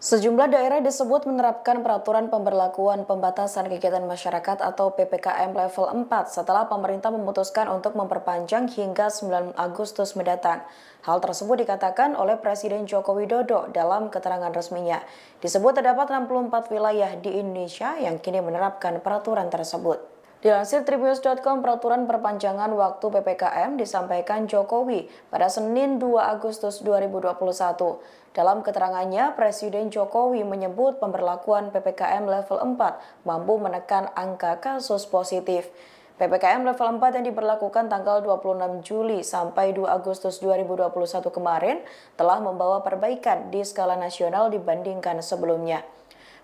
Sejumlah daerah disebut menerapkan peraturan pemberlakuan pembatasan kegiatan masyarakat atau PPKM level 4 setelah pemerintah memutuskan untuk memperpanjang hingga 9 Agustus mendatang. Hal tersebut dikatakan oleh Presiden Joko Widodo dalam keterangan resminya. Disebut terdapat 64 wilayah di Indonesia yang kini menerapkan peraturan tersebut. Dilansir Tribunnews.com, peraturan perpanjangan waktu PPKM disampaikan Jokowi pada Senin 2 Agustus 2021. Dalam keterangannya, Presiden Jokowi menyebut pemberlakuan PPKM level 4 mampu menekan angka kasus positif. PPKM level 4 yang diberlakukan tanggal 26 Juli sampai 2 Agustus 2021 kemarin telah membawa perbaikan di skala nasional dibandingkan sebelumnya,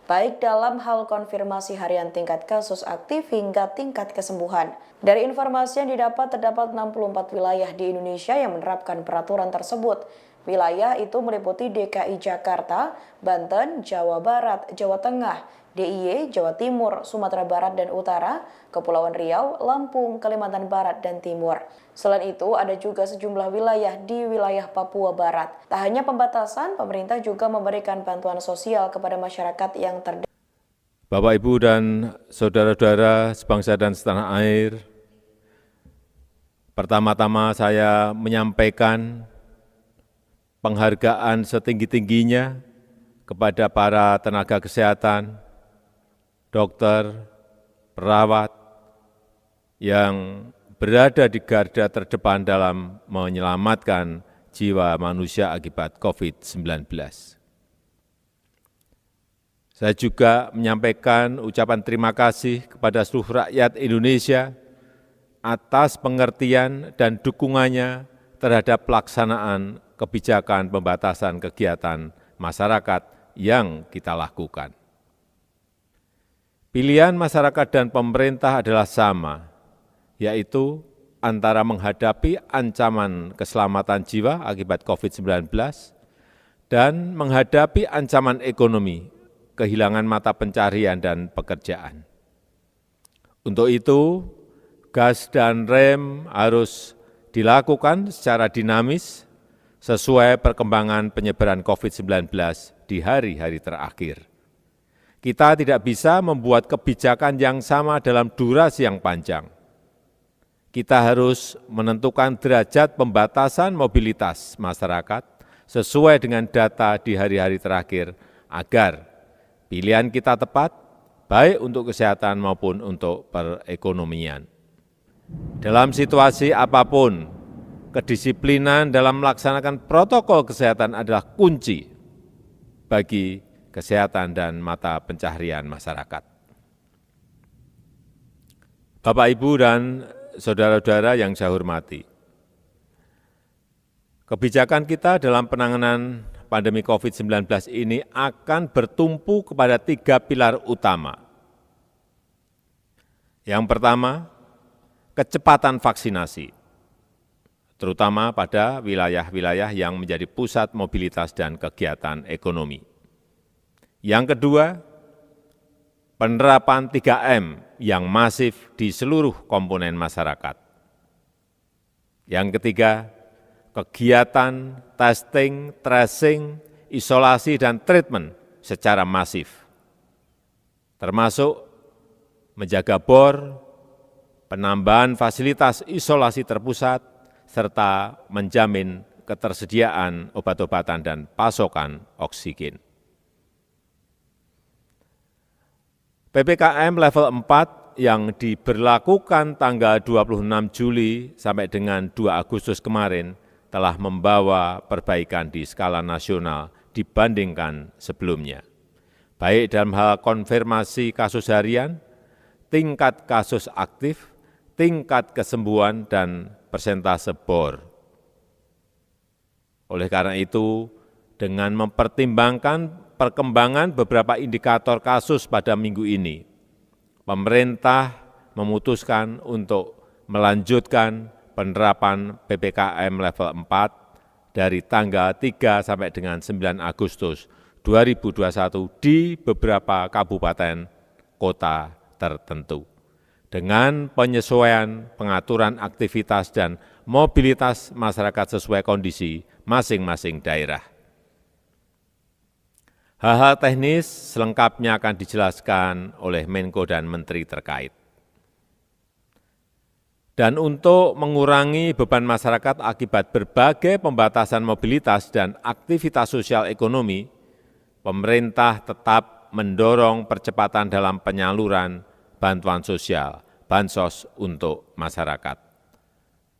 baik dalam hal konfirmasi harian tingkat kasus aktif hingga tingkat kesembuhan. Dari informasi yang didapat, terdapat 64 wilayah di Indonesia yang menerapkan peraturan tersebut. Wilayah itu meliputi DKI Jakarta, Banten, Jawa Barat, Jawa Tengah, DIY, Jawa Timur, Sumatera Barat dan Utara, Kepulauan Riau, Lampung, Kalimantan Barat dan Timur. Selain itu, ada juga sejumlah wilayah di wilayah Papua Barat. Tak hanya pembatasan, pemerintah juga memberikan bantuan sosial kepada masyarakat yang terdampak. Bapak, Ibu, dan saudara-saudara sebangsa dan setanah air, pertama-tama saya menyampaikan penghargaan setinggi-tingginya kepada para tenaga kesehatan, dokter, perawat yang berada di garda terdepan dalam menyelamatkan jiwa manusia akibat COVID-19. Saya juga menyampaikan ucapan terima kasih kepada seluruh rakyat Indonesia atas pengertian dan dukungannya terhadap pelaksanaan kebijakan pembatasan kegiatan masyarakat yang kita lakukan. Pilihan masyarakat dan pemerintah adalah sama, yaitu antara menghadapi ancaman keselamatan jiwa akibat COVID-19 dan menghadapi ancaman ekonomi, kehilangan mata pencarian dan pekerjaan. Untuk itu, gas dan rem harus dilakukan secara dinamis sesuai perkembangan penyebaran COVID-19 di hari-hari terakhir. Kita tidak bisa membuat kebijakan yang sama dalam durasi yang panjang. Kita harus menentukan derajat pembatasan mobilitas masyarakat sesuai dengan data di hari-hari terakhir agar pilihan kita tepat, baik untuk kesehatan maupun untuk perekonomian. Dalam situasi apapun, kedisiplinan dalam melaksanakan protokol kesehatan adalah kunci bagi kesehatan dan mata pencaharian masyarakat. Bapak, Ibu, dan saudara-saudara yang saya hormati, kebijakan kita dalam penanganan pandemi COVID-19 ini akan bertumpu kepada 3 pilar utama. Yang pertama, kecepatan vaksinasi, terutama pada wilayah-wilayah yang menjadi pusat mobilitas dan kegiatan ekonomi. Yang kedua, penerapan 3M yang masif di seluruh komponen masyarakat. Yang ketiga, kegiatan testing, tracing, isolasi, dan treatment secara masif, termasuk menjaga bor, penambahan fasilitas isolasi terpusat, serta menjamin ketersediaan obat-obatan dan pasokan oksigen. PPKM level 4 yang diberlakukan tanggal 26 Juli sampai dengan 2 Agustus kemarin telah membawa perbaikan di skala nasional dibandingkan sebelumnya, baik dalam hal konfirmasi kasus harian, tingkat kasus aktif, tingkat kesembuhan, dan persentase bor. Oleh karena itu, dengan mempertimbangkan perkembangan beberapa indikator kasus pada minggu ini, pemerintah memutuskan untuk melanjutkan penerapan PPKM level 4 dari tanggal 3 sampai dengan 9 Agustus 2021 di beberapa kabupaten kota tertentu, dengan penyesuaian pengaturan aktivitas dan mobilitas masyarakat sesuai kondisi masing-masing daerah. Hal-hal teknis selengkapnya akan dijelaskan oleh Menko dan Menteri terkait. Dan untuk mengurangi beban masyarakat akibat berbagai pembatasan mobilitas dan aktivitas sosial ekonomi, pemerintah tetap mendorong percepatan dalam penyaluran bantuan sosial, bansos untuk masyarakat.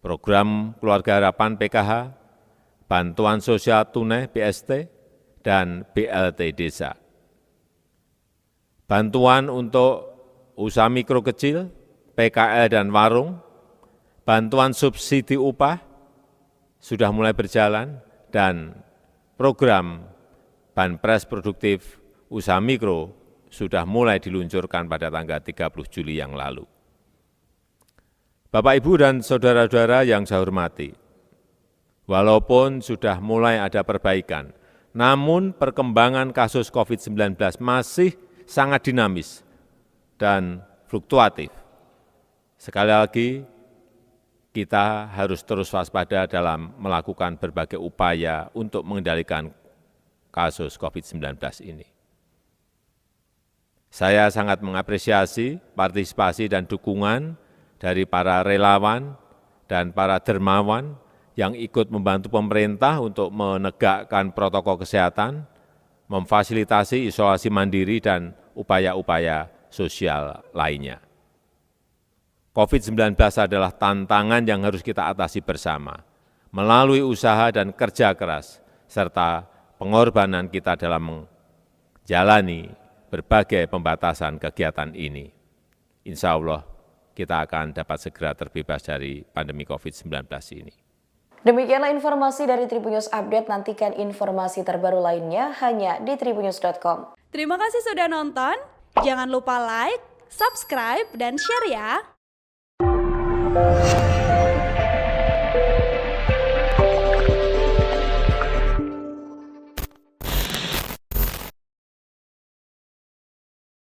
Program Keluarga Harapan PKH, bantuan sosial tunai BST, dan BLT Desa. Bantuan untuk usaha mikro kecil, PKL dan warung, bantuan subsidi upah sudah mulai berjalan, dan program Banpres Produktif Usaha Mikro sudah mulai diluncurkan pada tanggal 30 Juli yang lalu. Bapak, Ibu, dan saudara-saudara yang saya hormati, walaupun sudah mulai ada perbaikan, namun perkembangan kasus COVID-19 masih sangat dinamis dan fluktuatif. Sekali lagi, kita harus terus waspada dalam melakukan berbagai upaya untuk mengendalikan kasus COVID-19 ini. Saya sangat mengapresiasi partisipasi dan dukungan dari para relawan dan para dermawan yang ikut membantu pemerintah untuk menegakkan protokol kesehatan, memfasilitasi isolasi mandiri, dan upaya-upaya sosial lainnya. COVID-19 adalah tantangan yang harus kita atasi bersama, melalui usaha dan kerja keras, serta pengorbanan kita dalam menjalani berbagai pembatasan kegiatan ini. Insya Allah kita akan dapat segera terbebas dari pandemi COVID-19 ini. Demikianlah informasi dari Tribunnews Update. Nantikan informasi terbaru lainnya hanya di tribunnews.com. Terima kasih sudah nonton. Jangan lupa like, subscribe, dan share ya.